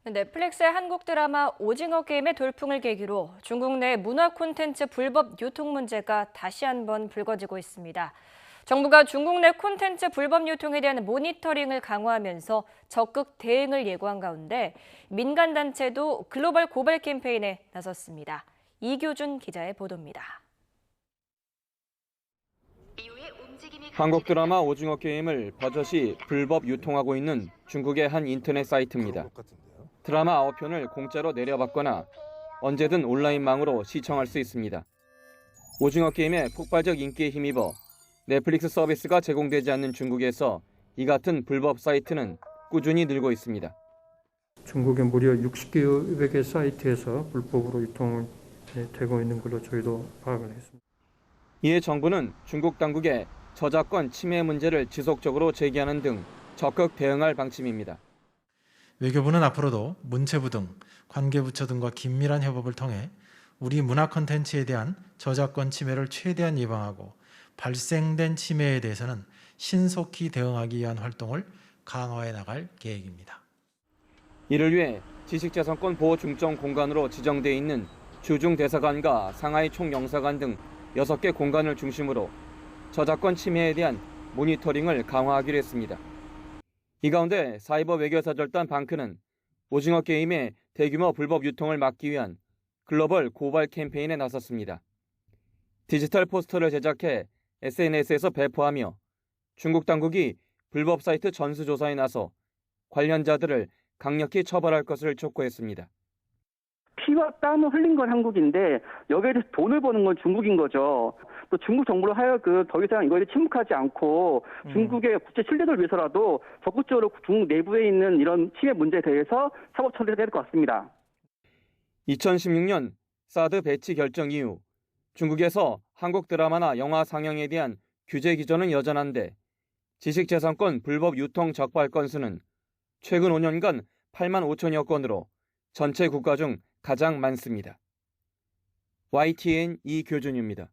넷플릭스의 한국 드라마 오징어 게임의 돌풍을 계기로 중국 내 문화 콘텐츠 불법 유통 문제가 다시 한번 불거지고 있습니다. 정부가 중국 내 콘텐츠 불법 유통에 대한 모니터링을 강화하면서 적극 대응을 예고한 가운데 민간단체도 글로벌 고발 캠페인에 나섰습니다. 이교준 기자의 보도입니다. 한국 드라마 오징어 게임을 버젓이 불법 유통하고 있는 중국의 한 인터넷 사이트입니다. 드라마 9편을 공짜로 내려받거나 언제든 온라인망으로 시청할 수 있습니다. 오징어 게임의 폭발적 인기에 힘입어 넷플릭스 서비스가 제공되지 않는 중국에서 이 같은 불법 사이트는 꾸준히 늘고 있습니다. 중국의 무려 60개 개 사이트에서 불법으로 유통이 되고 있는 걸로 저희도 파악을 했습니다. 이에 정부는 중국 당국에 저작권 침해 문제를 지속적으로 제기하는 등 적극 대응할 방침입니다. 외교부는 앞으로도 문체부 등 관계부처 등과 긴밀한 협업을 통해 우리 문화 콘텐츠에 대한 저작권 침해를 최대한 예방하고 발생된 침해에 대해서는 신속히 대응하기 위한 활동을 강화해 나갈 계획입니다. 이를 위해 지식재산권 보호 중점 공간으로 지정돼 있는 주중 대사관과 상하이 총영사관 등 6개 공간을 중심으로 저작권 침해에 대한 모니터링을 강화하기로 했습니다. 이 가운데 사이버 외교사절단 방크는 오징어 게임의 대규모 불법 유통을 막기 위한 글로벌 고발 캠페인에 나섰습니다. 디지털 포스터를 제작해 SNS에서 배포하며 중국 당국이 불법 사이트 전수조사에 나서 관련자들을 강력히 처벌할 것을 촉구했습니다. 피와 땀을 흘린 건 한국인데 여기에 대해서 돈을 버는 건 중국인 거죠. 또 중국 정부로 하여금 더 이상 이거에 침묵하지 않고 중국의 국제 신뢰를 위해서라도 적극적으로 중국 내부에 있는 이런 침해 문제에 대해서 사법 처리를 해야 될 것 같습니다. 2016년 사드 배치 결정 이후 중국에서 한국 드라마나 영화 상영에 대한 규제 기조는 여전한데 지식재산권 불법 유통 적발 건수는 최근 5년간 8만 5천여 건으로 전체 국가 중 가장 많습니다. YTN 이교준입니다.